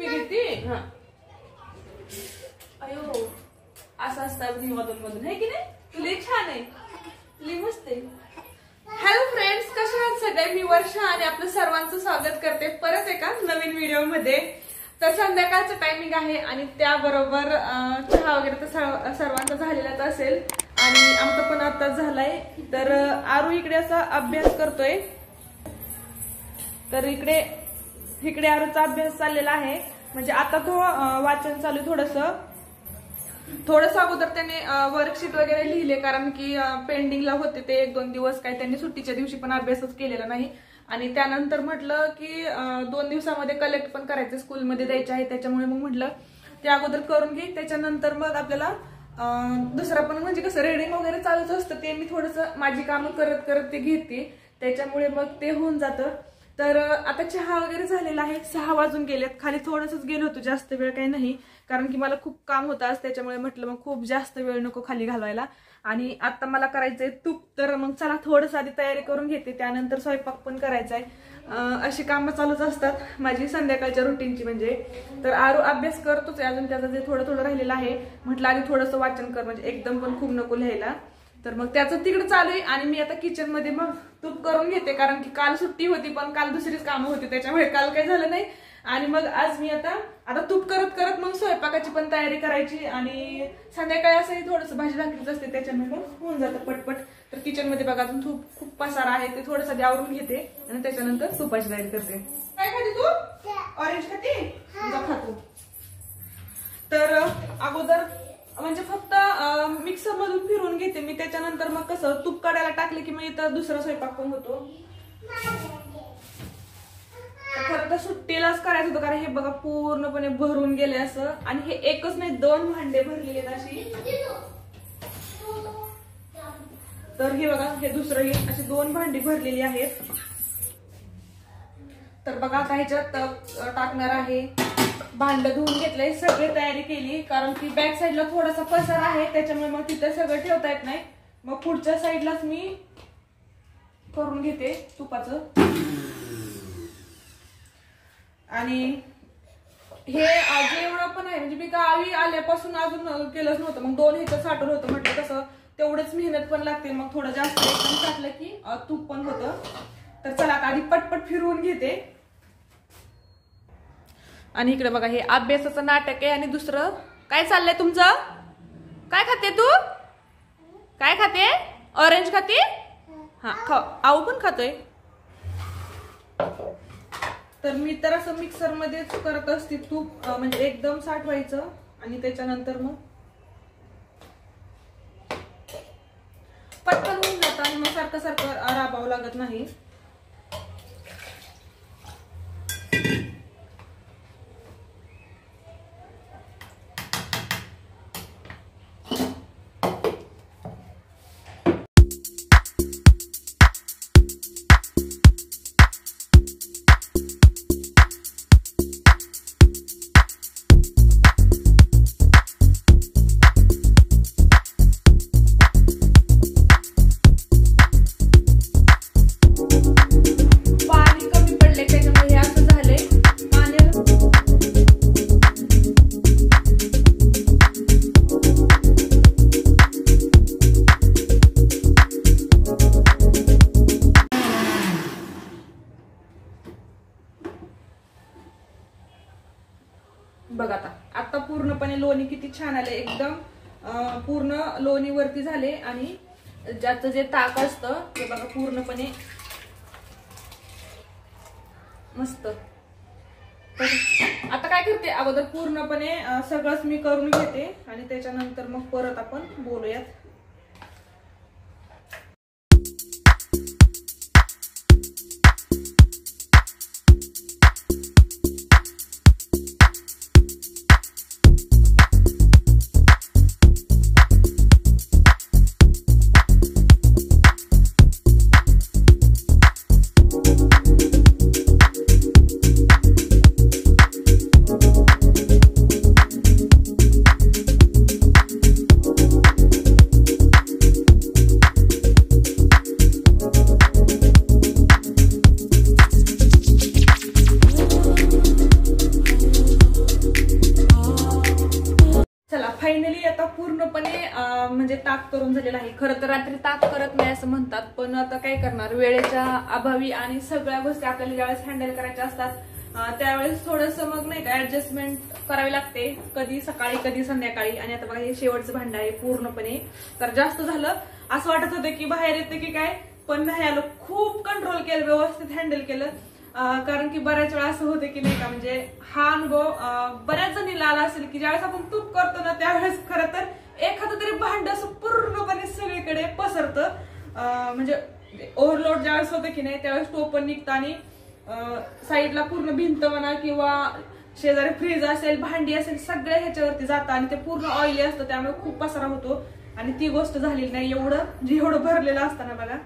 पिगती हा अयो असं असतं मी मधून मधून आहे की नाही. तुला छान आहे, तुला मस्त आहे. हॅलो फ्रेंड्स, कशा आहात सगळे? मी वर्षा आणि आपलं सर्वांचं स्वागत करते परत एका नवीन व्हिडिओ मध्ये. तर संध्याकाळचं टायमिंग आहे आणि त्याबरोबर चहा वगैरे तर सर्वांचा झालेलाच असेल आणि आमचा पण आता झालाय. तर आरू इकडे असा अभ्यास करतोय. तर इकडे आरूचा अभ्यास चाललेला आहे. म्हणजे आता तो वाचन चालू थोडस अगोदर त्याने वर्कशीट वगैरे लिहिले, कारण की पेंडिंगला होते ते 1-2 दिवस. काही त्यांनी सुट्टीच्या दिवशी पण अभ्यासच केलेला नाही. आणि त्यानंतर म्हटलं की 2 दिवसामध्ये कलेक्ट पण करायचे, स्कूलमध्ये द्यायचे आहे. त्याच्यामुळे मग म्हटलं ते अगोदर करून घे, त्याच्यानंतर मग आपल्याला दुसरं पण म्हणजे कसं रीडिंग वगैरे चालूच असतं. ते मी थोडंसं माझी कामं करत करत ते घेते, त्याच्यामुळे मग ते होऊन जातं. तर आता चहा वगैरे झालेला आहे. 6 वाजून गेलेत. खाली थोडंसंच गेलो होतो, जास्त वेळ काही नाही, कारण की मला खूप काम होतं आज. त्याच्यामुळे म्हटलं मग खूप जास्त वेळ नको खाली घालवायला. आणि आता मला करायचंय तूप. तर मग चला थोडंसं आधी तयारी करून घेते, त्यानंतर स्वयंपाक पण करायचा आहे. अशी कामं चालूच असतात माझी संध्याकाळच्या रुटीनची. म्हणजे तर आरू अभ्यास करतोच आहे अजून, त्याचं जे थोडं थोडं राहिलेलं आहे. म्हटलं आधी थोडंसं वाचन कर, म्हणजे एकदम पण खूप नको लिहायला. तर मग त्याचं तिकडे चालू आहे आणि मी आता किचन मध्ये मग तूप करून घेते, कारण की काल सुट्टी होती पण काल दुसरीच कामं होती, त्याच्यामुळे काल काही झालं नाही. आणि मग आज मी आता तूप करत करत मग स्वयंपाकाची पण तयारी करायची. आणि संध्याकाळी असंही थोडंसं भाजी भाकरीच असते, त्याच्यामुळे मग होऊन जातं पटपट. तर किचन मध्ये बघा अजून खूप पसारा आहे, ते थोडंसं आवरून घेते आणि त्याच्यानंतर तुपाची तयारी करते. काय खाते तू? ऑरेंज खाते? खातो. तर अगोदर म्हणजे फक्त मिक्सर मधून फिरवून घेते मी, त्याच्यानंतर मग कसं तूप काढायला टाकले की मग इथं दुसरा स्वयंपाक पण होतो. खरं तर सुट्टीलाच करायचं होतं, कारण हे बघा पूर्णपणे भरून गेले असं. आणि हे एकच नाही, 2 भांडे भरलेले अशी. तर हे बघा हे दुसरं ही अशी 2 भांडी भरलेली आहेत. तर बघा आता ह्याच्यात टाकणार आहे. भांड धुवून घेतलंय, सगळी तयारी केली, कारण की बॅक साईडला थोडासा पसार आहे, त्याच्यामुळे मग तिथे सगळं ठेवता येत नाही. मग पुढच्या साईडलाच मी करून घेते तुपाचं. आणि हे जेवढं पण आहे म्हणजे मी गावी आल्यापासून अजून केलंच नव्हतं. मग 2 ह्याचं साठवण होतं, म्हटलं कसं तेवढंच मेहनत पण लागते, मग थोडं जास्त एकदम टाकलं की तूप पण होतं. तर चला आता आधी पटपट फिरवून घेते. आणि इकडे बघा हे अभ्यासाचं नाटक आहे. आणि दुसरं काय चाललंय तुमचं? काय खाते तू? काय खाते? ऑरेंज खाते? हा आऊ पण खातोय. तर मी तर असं मिक्सर मध्येच करत असते तूप, म्हणजे एकदम साठवायचं आणि त्याच्यानंतर मग पटकन होऊन जातं आणि मग सारखं सारखं राबावं लागत नाही. बघा आता पूर्णपणे लोणी किती छान आले, एकदम पूर्ण लोणी वरती झाले. आणि ज्याचं जे ताक असतं ते बघा पूर्णपणे मस्त. तर आता काय करते, अगोदर पूर्णपणे सगळंच मी करून घेते आणि त्याच्यानंतर मग परत आपण बोलूयात. फायनली आता पूर्णपणे म्हणजे ताक करून झालेलं आहे. खरं तर रात्री ताक करत नाही असं म्हणतात, पण आता काय करणार, वेळेच्या अभावी आणि सगळ्या गोष्टी आपल्याला ज्यावेळेस हँडल करायच्या असतात त्यावेळेस थोडंसं मग नाही का ऍडजस्टमेंट करावी लागते, कधी सकाळी कधी संध्याकाळी. आणि आता बघा हे शेवटचं भांड आहे पूर्णपणे. तर जास्त झालं असं वाटत होतं की बाहेर येते की काय, पण नाही आलो. खूप कंट्रोल केलं, व्यवस्थित हँडल केलं. कारण की बऱ्याच वेळा असं होतं की नाही का, म्हणजे हा अनुभव बऱ्याच जणीला आला असेल की ज्यावेळेस आपण तूप करतो ना त्यावेळेस खरं तर एखादं तरी भांड असं पूर्णपणे सगळीकडे पसरतं. म्हणजे ओव्हरलोड ज्यावेळेस होतं की नाही त्यावेळेस टोपण निघतं आणि साईडला पूर्ण भिंत म्हणा किंवा शेजारी फ्रीज असेल, भांडी असेल, सगळ्या ह्याच्यावरती जातं आणि ते पूर्ण ऑइली असतं, त्यामुळे खूप पसारा होतो. आणि ती गोष्ट झालेली नाही. एवढं भरलेलं असताना बघा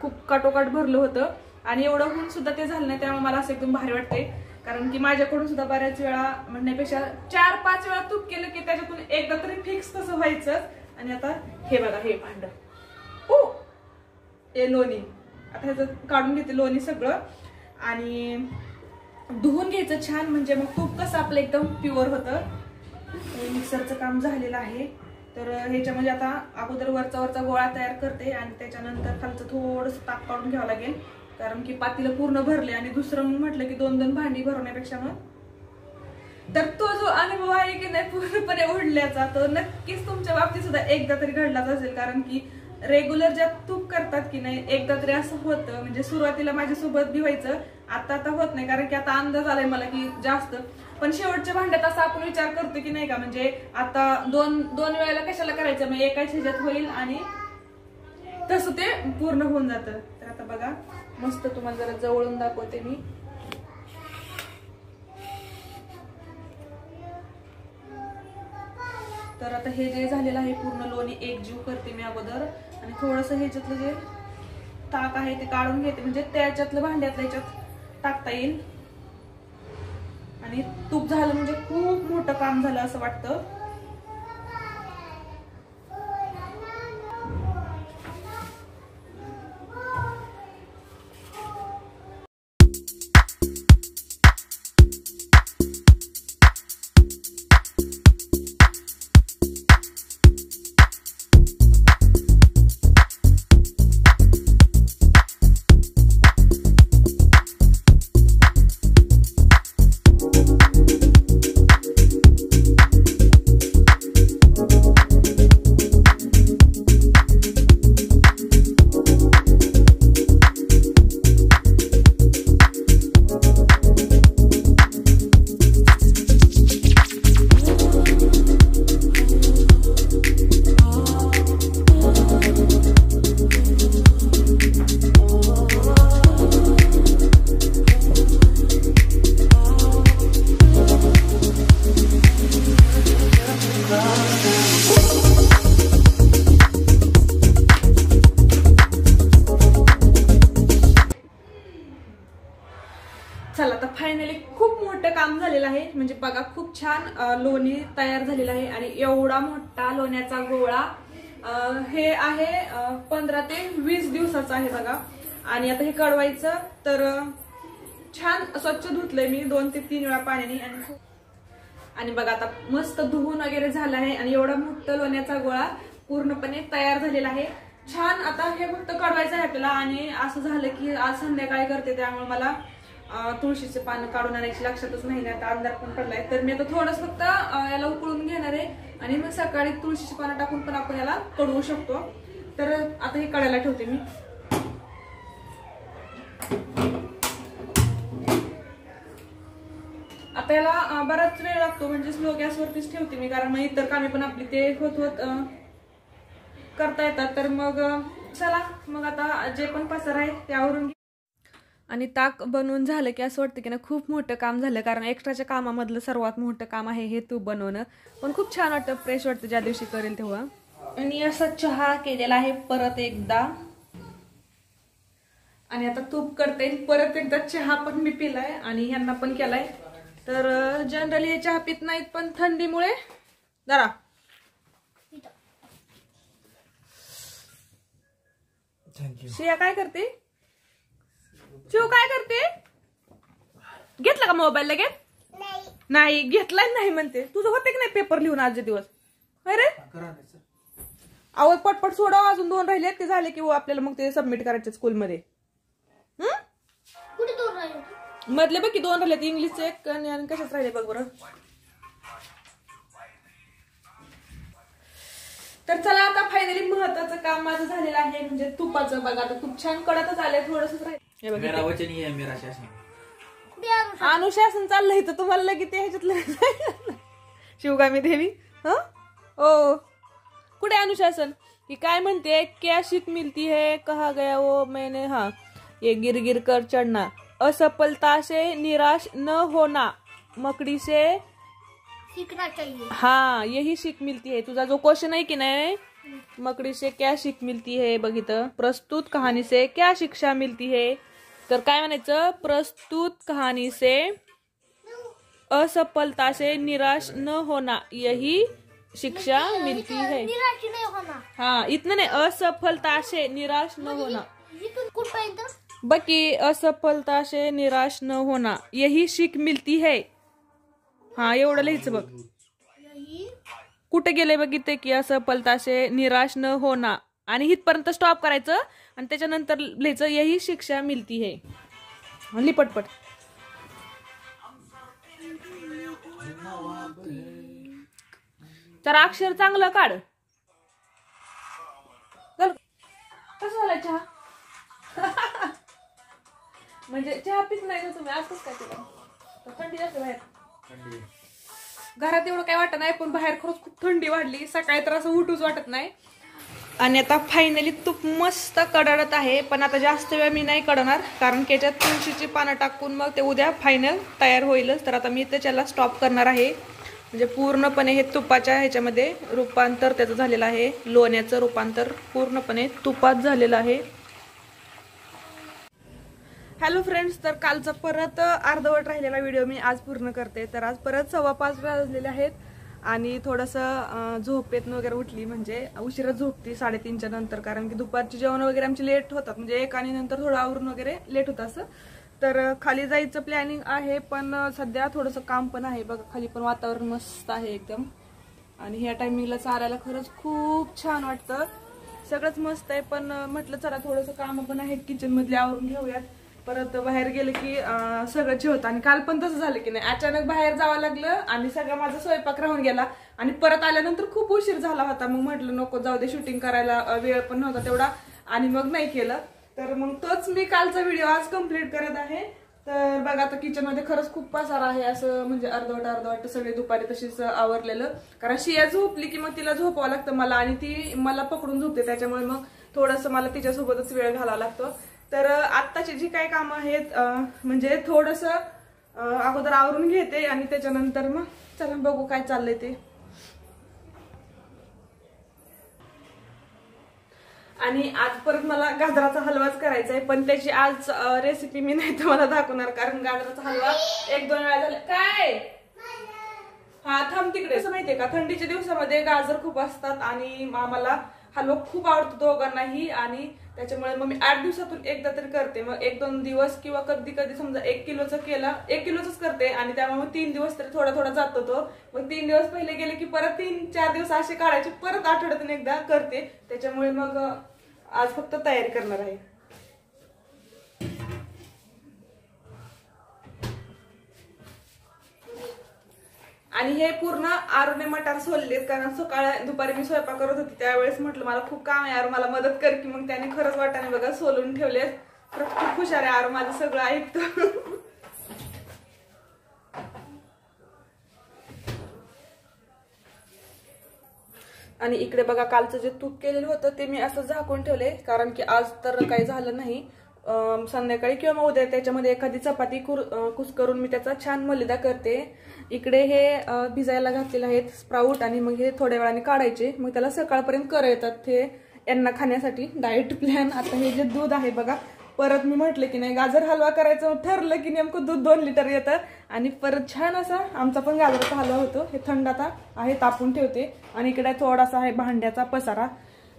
खूप काटोकाट भरलं होतं आणि एवढं होऊन सुद्धा ते झालं नाही. त्यामुळे मला असं एकदम भारी वाटतंय, कारण की माझ्याकडून सुद्धा बऱ्याच वेळा म्हणण्यापेक्षा 4-5 वेळा तूप केलं की त्याच्यातून एकदा तरी फिक्स तसं व्हायचं. आणि आता हे बघा हे भांड, हे लोणी, आता ह्याचं काढून घेते लोणी सगळं आणि धुवून घ्यायचं छान, म्हणजे मग तूप कसं आपलं एकदम प्युअर होतं. मिक्सरचं काम झालेलं आहे. तर ह्याच्यामध्ये आता अगोदर वरचा गोळा तयार करते आणि त्याच्यानंतर खालचं थोडंसं ताक काढून घ्यावं लागेल, कारण की पातीला पूर्ण भरले. आणि दुसरं म्हटलं की 2-2 भांडी भरवण्यापेक्षा मग तर तो जो अनुभव आहे की नाही पूर्णपणे उडल्याचा, तो नक्कीच तुमच्या बाबतीत सुद्धा एकदा तरी घडलाच असेल. कारण की रेग्युलर ज्या तूप करतात की नाही एकदा तरी असं होतं, म्हणजे सुरुवातीला माझ्यासोबत बी व्हायचं, आता होत नाही कारण की आता अंदाज आलाय मला की जास्त. पण शेवटच्या भांड्यात असा आपण विचार करतो की नाही का, म्हणजे आता दोन वेळेला कशाला करायचं, मग एकाच ह्याच्यात होईल आणि तसं ते पूर्ण होऊन जातं. तर आता बघा मस्त तुम्हाला जरा जवळून दाखवते मी. तर आता हे जे झालेलं आहे पूर्ण लोणी एकजीव करते मी अगोदर आणि थोडंसं ह्याच्यातलं जे ताक आहे ते काढून घेते, म्हणजे त्याच्यातलं भांड्यातलं ह्याच्यात टाकता येईल. आणि तूप झालं म्हणजे खूप मोठं काम झालं असं वाटतं. चला आता फायनली खूप मोठं काम झालेलं आहे, म्हणजे बघा खूप छान लोणी तयार झालेलं आहे. आणि एवढा मोठा लोण्याचा गोळा हे आहे 15 ते 20 दिवसाचा आहे बघा. आणि आता हे कळवायचं तर छान स्वच्छ धुतलंय मी 2 ते 3 वेळा पाण्याने. आणि बघा आता मस्त धुवून वगैरे झालं आहे आणि एवढा मोठा लोण्याचा गोळा पूर्णपणे तयार झालेला आहे छान. आता हे फक्त कळवायचं आहे आपल्याला. आणि असं झालं की आज संध्याकाळी करते, त्यामुळे मला तुळशीचे पानं काढून आणायची लक्षातच नाही. आता अंधार पण पडलाय, तर मी आता थोडंच फक्त याला उकळून घेणार आहे आणि मग सकाळी तुळशीची पानं टाकून पण आपण याला कढवू शकतो. तर आता हे कढायला ठेवते मी. आता याला बराच वेळ लागतो, म्हणजे स्लो गॅसवरतीच ठेवते मी, कारण मग इतर कामे पण आपली ते होत करता येतात. तर मग चला मग आता जे पण पसार आहे त्यावरून. आणि ताक बनवून झालं की असं वाटतं की ना खूप मोठं काम झालं, कारण एक्स्ट्राच्या कामामधलं सर्वात मोठं काम आहे हे तूप बनवणं. पण खूप छान वाटतं, फ्रेश वाटतं ज्या दिवशी करेल तेव्हा. आणि असा चहा केलेला आहे परत एकदा. आणि आता तूप करते परत एकदा. चहा पण मी पिलाय आणि ह्यांना पण केलाय. तर जनरली हे चहा पित नाहीत, पण थंडीमुळे जरा श्रेया काय करते, शिव काय करते, घेतला का मोबाईल लगेच? नाही घेतलाय नाही म्हणते. तुझं होते की नाही पेपर लिहून आजचे दिवस? अरे अहो पटपट सोडा, अजून 2 राहिले ते झाले की आपल्याला मग ते सबमिट करायचे स्कूलमध्ये. मधले बघ की 2 राहिले, इंग्लिशचे 1 आणि कशाच राहिले बघ बरं. तर चला आता फायनली महत्वाचं काम माझं झालेलं आहे, म्हणजे तुपाचं. बघा आता तूप छान कडतच आलंय, थोडंसच राहील. अनुशासन चाललंय तर तुम्हाला लगेच ह्याच्यातलं शिवगामी देवी. ओ कुठे अनुशासन? ही काय म्हणते, क्या शिक मिलती है, कहा गया वो मैंने, हाँ ये गिर गिर कर चढ़ना, असफलता से निराश न होना, मकड़ी से सीखना चाहिए. हाँ यही सीख मिलती है. तुझा जो क्वेश्चन आहे की नाही, मकड़ी से क्या सीख मिलती है, बघितलं. प्रस्तुत कहानी से क्या शिक्षा मिलती है, तर काय म्हणायचं, प्रस्तुत कहानी से असफलता से निराश न होना, यही शिक्षा मिलती है. निराश नहीं होना. हाँ इतना नहीं, असफलता से निराश न होना. बाकी असफलता से निराश न होना यही शिक मिलती है. हा एवढं लिहायचं बघ. कुठे गेले बघितले की असफलता से निराश न होना, आणि इथपर्यंत स्टॉप करायचं आणि त्याच्यानंतर लिहायचं यही शिक्षा मिलती है. लिपटपट. तर अक्षर चांगलं काढ. कसं झालं चहा? म्हणजे चहा पित नाही ना तुम्ही, असंच काय केलं? थंडी जास्त बाहेर. घरात एवढं काय वाटत नाही, पण बाहेर खरंच खूप थंडी वाढली. सकाळी तर असं उठूच वाटत नाही. आणि आता फायनली तूप मस्त कडत आहे, पण आता जास्त वेळ मी नाही कडणार, कारण त्याच्यात तुळशीची पानं टाकून मग ते उद्या फायनल तयार होईलच. तर आता मी त्याच्याला स्टॉप करणार आहे. म्हणजे पूर्णपणे हे तुपाच्या ह्याच्यामध्ये रूपांतर त्याचं झालेलं आहे. लोण्याचं रूपांतर पूर्णपणे तुपात झालेलं आहे. हॅलो फ्रेंड्स, तर कालचा परत अर्धवट राहिलेला व्हिडिओ मी आज पूर्ण करते. तर आज परत 5:15 वाजलेले आहेत आणि थोडंसं झोपेत वगैरे उठली, म्हणजे उशिरा झोपती 3:30च्या नंतर, कारण की दुपारची जेवण वगैरे आमची लेट होतात, म्हणजे 1 आणि नंतर थोडं आवरून वगैरे लेट होतं असं. तर खाली जायचं प्लॅनिंग आहे, पण सध्या थोडंसं काम पण आहे. बघा खाली पण वातावरण मस्त आहे एकदम, आणि ह्या टायमिंगला चालायला खरंच खूप छान वाटतं. सगळंच मस्त आहे, पण म्हटलं चला थोडंसं काम पण आहे किचन मधले आवरून घेऊयात. परत बाहेर गेलं की सगळं जेवतं. आणि काल पण तसं झालं की नाही, अचानक बाहेर जावं लागलं आणि सगळं माझा स्वयंपाक राहून गेला, आणि परत आल्यानंतर खूप उशीर झाला होता. मग म्हटलं नको जाऊ दे, शूटिंग करायला वेळ पण नव्हता तेवढा, आणि मग नाही केलं. तर मग तोच मी कालचा व्हिडिओ आज कम्प्लीट करत आहे. तर बघा आता किचन मध्ये खरंच खूप पसारा आहे, असं म्हणजे अर्धवट सगळे दुपारी तशीच आवरलेलं. कारण शिया झोपली की मग तिला झोपावं लागतं मला, आणि ती मला पकडून झोपते, त्याच्यामुळे मग थोडंसं मला तिच्यासोबतच वेळ घालावा लागतो. तर आत्ताची जी काही कामं आहेत, म्हणजे थोडंसं अगोदर आवरून घेते आणि त्याच्यानंतर मग चला बघू काय चाललंय ते. आणि आज परत मला गाजराचा हलवाच करायचा आहे, पण त्याची आज रेसिपी मी नाही तुम्हाला दाखवणार, कारण गाजराचा हलवा 1-2 वेळा झाला. काय हा थांब तिकडे. असं माहितीये का, थंडीच्या दिवसामध्ये गाजर खूप असतात आणि आम्हाला हलवा खूप आवडतो दोघांनाही, आणि त्याच्यामुळे मग मी 8 दिवसातून एकदा तरी करते. मग 1-2 दिवस किंवा कधी कधी समजा 1 किलोचा केला, 1 किलोच करते, आणि त्यामुळे मग 3 दिवस तरी थोडा जातो तो. मग 3 दिवस पहिले गेले की परत 3-4 दिवस असे काढायचे, परत आठवड्यातून एकदा करते. त्याच्यामुळे मग आज फक्त तयारी करणार आहे. आणि हे पूर्ण आरूने मटार सोललेत, कारण दुपारी मी स्वयंपाक करत होती त्यावेळेस म्हटलं मला खूप काम आहे आरू, मला मदत कर की. मग त्याने खरंच वाटाने बघा सोलून ठेवलेत. खूप हुशार आहे आरू, माझं सगळं ऐकतं. आणि इकडे बघा कालचं जे तूप केलेलं होतं ते मी असं झाकून ठेवले, कारण की आज तर काही झालं नाही. संध्याकाळी किंवा मग उद्या त्याच्यामध्ये एखादी चपाती कुस्करून मी त्याचा छान मलिदा करते. इकडे हे भिजायला घातलेले आहेत स्प्राऊट, आणि मग हे थोड्या वेळाने काढायचे, मग त्याला सकाळपर्यंत येतात हे यांना खाण्यासाठी डाएट प्लॅन. आता हे जे दूध आहे बघा, परत मी म्हटलं की नाही गाजर हलवा करायचं ठरलं की नेमकं दूध 2 लिटर येतं, आणि परत छान असा आमचा पण गाजराचा हलवा होतो. हे थंड आता आहे, तापून ठेवते. आणि इकडे थोडासा आहे भांड्याचा पसारा,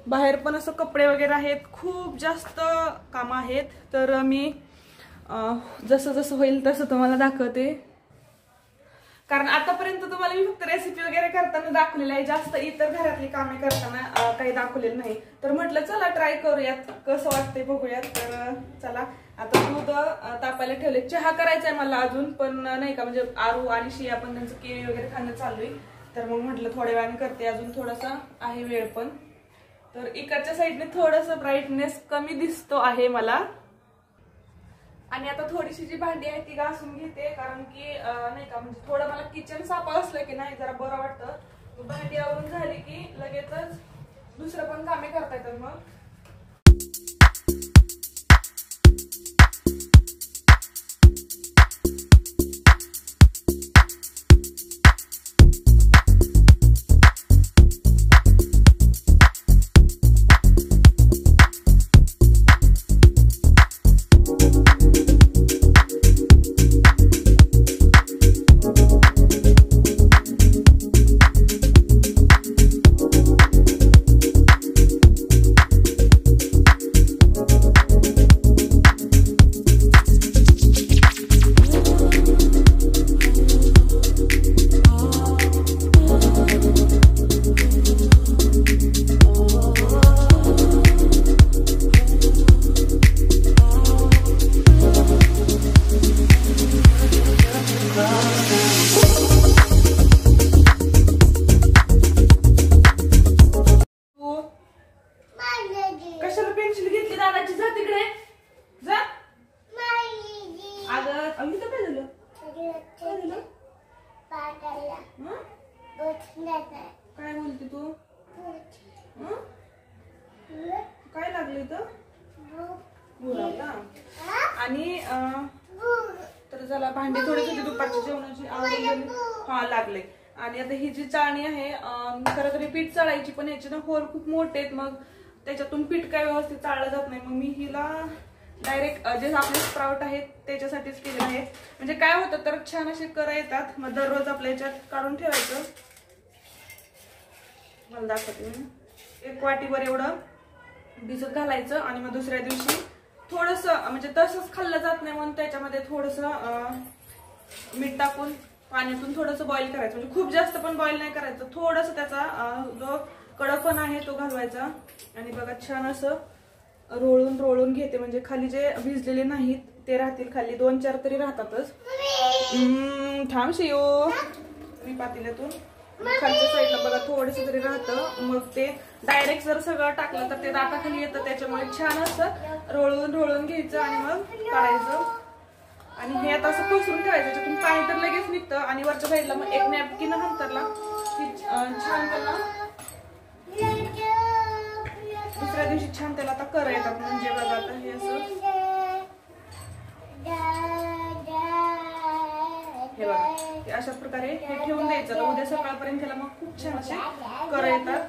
बाहेर पण असं कपडे वगैरे आहेत, खूप जास्त कामं आहेत. तर मी जसं होईल तसं तुम्हाला दाखवते. कारण आतापर्यंत तुम्हाला मी फक्त रेसिपी वगैरे करताना दाखवलेलं आहे, जास्त इतर घरातली कामे करताना काही दाखवलेलं नाही. तर म्हटलं चला ट्राय करूयात, कसं वाटतंय बघूयात. तर चला आता दूध तापायला ठेवले. चहा करायचा आहे मला अजून, पण नाही का म्हणजे आरू आणि शिया पण त्यांचं केळी वगैरे खाणं चालू आहे. तर मग म्हटलं थोड्या वेळाने करते, अजून थोडासा आहे वेळ पण. तर इकडच्या साईडने थोडंसं ब्राईटनेस कमी दिसतो आहे मला. आणि आता थोडीशी जी भांडी आहे ती घासून घेते, कारण की नाही का म्हणजे थोडं मला किचन साफ असलं की नाही जरा बरं वाटतं. भांडी आवरून झाली की लगेचच दुसरं पण कामे करता येतात मग. कशाला पेन्सिल घेतली दादाची? जा तिकडे जा. अगं अगदी तर काय झालं? काय बोलते तू? काय लागले तर आणि तर चला भांडी थोडी थोडी दुपारची जेवणाची आवडली. हा लागले. आणि आता ही जी चाळणी आहे खरं तर पीठ चाळायची, पण याचे ना होल खूप मोठे आहेत, मग त्याच्यातून पीठ काय व्यवस्थित चाळलं जात नाही. मग मी हिला डायरेक्ट जे आपले स्प्राउट आहेत त्याच्यासाठीच केलेलं आहे. म्हणजे काय होतं तर छान असे कर येतात. मग दररोज आपल्या याच्यात काढून ठेवायचं. मला दाखवते मी. 1 वाटीवर एवढं भिजत घालायचं आणि मग दुसऱ्या दिवशी थोडंसं म्हणजे तसंच खाल्लं जात नाही म्हणून त्याच्यामध्ये थोडंसं मीठ टाकून पाण्यातून थोडंसं बॉईल करायचं. म्हणजे खूप जास्त पण बॉईल नाही करायचं, थोडंसं त्याचा जो कडकपणा आहे तो घालवायचा. आणि बघा छान असं रोळून रोळून घेते, म्हणजे खाली जे भिजलेले नाहीत ते राहतील, खाली 2-4 तरी राहतातच. थांब शियो मी पातेल्यातून खालच्या साईडला बघा थोडस तरी राहतं. मग ते डायरेक्ट जर सगळं टाकलं तर ते दाताखाली येतं, त्याच्यामुळे छान असं रोळून रोळून घ्यायचं आणि मग काढायचं. आणि हे आता असं पसरून ठेवायचं, त्याच्यातून पाणी तर लगेच निघतं. आणि वरच्या साईडला मग एक नॅपकिन हंतरला छान त्याला दुसऱ्या दिवशी छान त्याला आता कर येतात. म्हणजे बघा आता हे असं हे बघा अशा प्रकारे हे ठेवून द्यायचं. तर उद्या सकाळपर्यंत त्याला मग खूप छान असे कर येतात.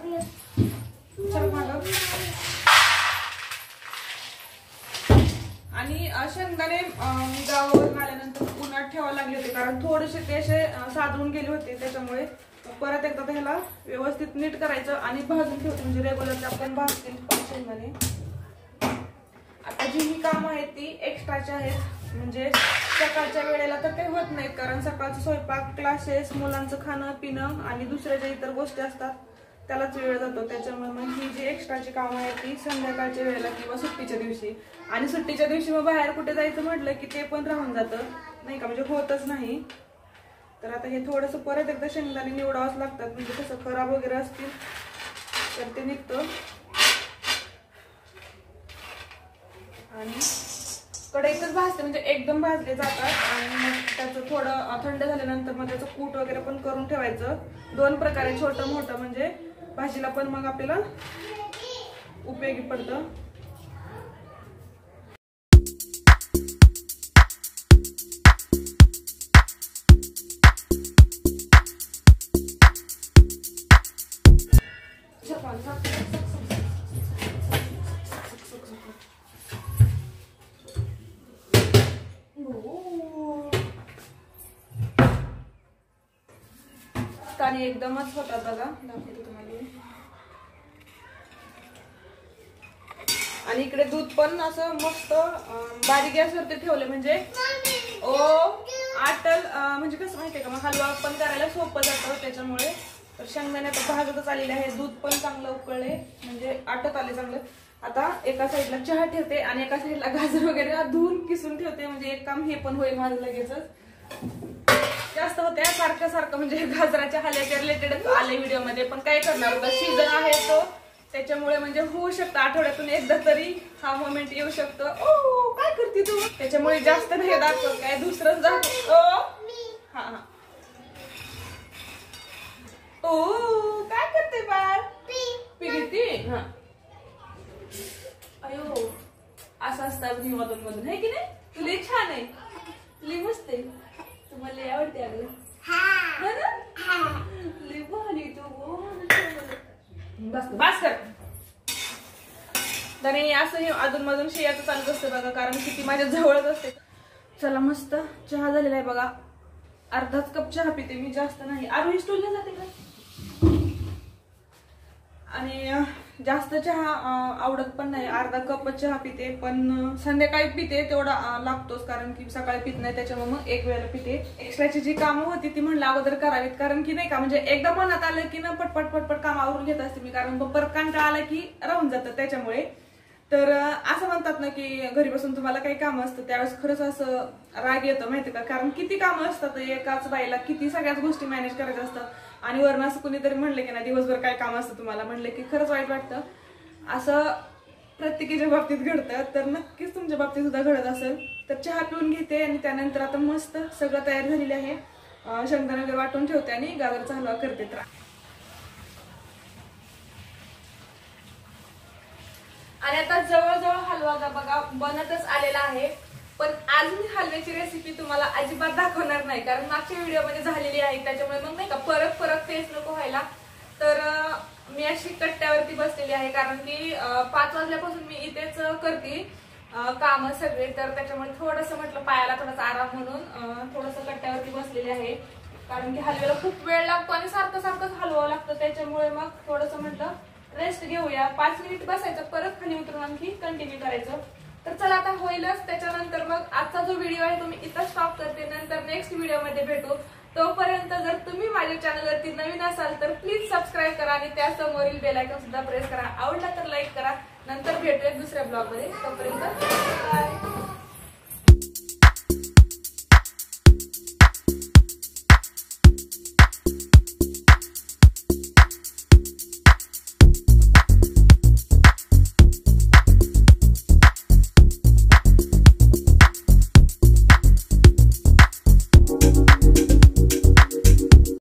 चल मागं. आणि शेंगदाणे गावावरून आल्यानंतर उन्हात ठेवायला लागले होते, कारण थोडेसे ते असे साधून गेले होते. त्याच्यामुळे परत एकदा ह्याला व्यवस्थित नीट करायचं आणि भाजून ठेवते, म्हणजे रेग्युलर आपण भाजतील शेंगदाणे. आता जी ही कामं आहेत ती एक्स्ट्राची आहेत, म्हणजे सकाळच्या वेळेला तर काही होत नाहीत, कारण सकाळचा स्वयंपाक, क्लासेस, मुलांचं खाणं पिणं आणि दुसऱ्या ज्या इतर गोष्टी असतात त्यालाच वेळ जातो. त्याच्यामुळे मग ही जी एक्स्ट्राची कामं आहेत ती संध्याकाळच्या वेळेला किंवा सुट्टीच्या दिवशी. आणि सुट्टीच्या दिवशी मग बाहेर कुठे जायचं म्हटलं की ते पण राहून जातं नाही का, म्हणजे होतच नाही. तर आता हे थोडंसं परत एकदा शेंगदाणे निवडावंच लागतात, म्हणजे कसं खराब वगैरे असतील तर ते निघतं. आणि कढईतच भाजते, म्हणजे एकदम भाजले जातात. आणि मग त्याचं थोडं थंड झाल्यानंतर मग त्याचं कूट वगैरे पण करून ठेवायचं. 2 प्रकारे, छोटं मोठं, म्हणजे भाजीला पण मग आपल्याला उपयोगी पडतं. आणि एकदमच होता बघा, दाखवते तुम्हाला. आणि इकडे दूध पण असं मस्त बारीक गॅसवरती ठेवले, म्हणजे ओ आटल म्हणजे कसं माहितीये का, मग हलवा पण करायला सोपं जातं त्याच्यामुळे. तर शेंगदाणे आता भाजतच आलेले आहे, दूध पण चांगलं उकळले म्हणजे आटत आले चांगलं. आता एका साईडला चहा ठेवते आणि एका साईडला गाजर वगैरे धुवून किसून ठेवते, म्हणजे एक काम हे पण होईल माझं लगेचच. जास्त होते सारखं सारखं म्हणजे गाजराच्या हलव्याच्या रिलेटेड आले व्हिडिओ मध्ये, पण काय करणार होता, सीझन आहे तो त्याच्यामुळे म्हणजे होऊ शकतं आठवड्यातून एकदा तरी हा मोमेंट येऊ शकतो. ओ काय करते तू, त्याच्यामुळे जास्त नाही दाखवत, काय दुसरंच दाखव. हा हा ओ काय करते बाळ, पिगती. हा अयो असं असतं मी मधून मधून, आहे की नाही. तुला छान आहे, तुला मस्त आहे, तुम्हाला लय आवडते अगं. लय भारी तू, बस कर. तरी असं हे अधून मधून शेयाचं चालत असतं बघा, कारण की ती माझ्या जवळच असते. चला मस्त चहा झालेला आहे बघा, अर्धाच कप चहा पिते मी, जास्त नाही. आरोही स्टूलला जाते का, आणि जास्त चहा आवडत पण नाही, अर्धा कप चहा पिते. पण संध्याकाळी पिते तेवढा लागतोच, कारण की सकाळी पित नाही त्याच्यामुळे मग एक वेळेला पिते. एक्स्ट्राची जी कामं होती ती म्हणलं अगोदर करावीत, कारण की नाही का म्हणजे एकदा मनात आलं की ना पटपट पटपट काम आवरून घेत असते मी, कारण परत कंटाळा आला की राहून जातं त्याच्यामुळे. तर असं म्हणतात ना की घरी बसून तुम्हाला काही काम असतं त्यावेळेस खरंच असं राग येतं माहिती का, कारण किती कामं असतात एकाच बाईला, किती सगळ्याच गोष्टी मॅनेज करायच्या असतात. आणि वरून असं कुणीतरी म्हणलं की ना दिवसभर काय काम असतं तुम्हाला, म्हणलं की खरंच वाईट वाटतं. असं प्रत्येकाच्या बाबतीत घडतं, तर नक्कीच तुमच्या बाबतीत सुद्धा घडत असेल. तर चहा पिऊन घेते आणि त्यानंतर आता मस्त सगळं तयार झालेलं आहे, शेंगदाणे वगैरे वाटून ठेवते आणि गाजराचा हलवा करते. तर आणि आता जवळजवळ हलवा बघा बनतच आलेला आहे. पण आज मी हलव्याची रेसिपी तुम्हाला अजिबात दाखवणार नाही, कारण मागच्या व्हिडिओ मध्ये झालेली आहे, त्याच्यामुळे मग नाही का परत तेच नको व्हायला. तर मी अशी कट्ट्यावरती बसलेली आहे, कारण की 5 वाजल्यापासून मी इथेच करते काम सगळे. तर त्याच्यामुळे थोडंसं म्हटलं पायाला थोडासा आराम म्हणून थोडंसं कट्ट्यावरती बसलेली आहे, कारण की हलव्याला खूप वेळ लागतो आणि सारखं सारखंच हलवावं लागतं. त्याच्यामुळे मग थोडंसं म्हटलं रेस्ट घेऊया, 5 मिनिट बसायचं, परत खाली उतरून आणखी कंटिन्यू करायचं. तर चला आता होईलच. त्याच्यानंतर मग आजचा जो व्हिडिओ आहे तो मी इथं स्टॉप करते, नंतर नेक्स्ट व्हिडिओ मध्ये भेटू. तोपर्यंत जर तुम्ही माझ्या चॅनलवरती नवीन असाल तर प्लीज सबस्क्राईब करा आणि त्यासमोरील बेल आयकॉन सुद्धा प्रेस करा. आवडला तर लाईक करा. नंतर भेटूया दुसऱ्या ब्लॉग मध्ये, तोपर्यंत बाय.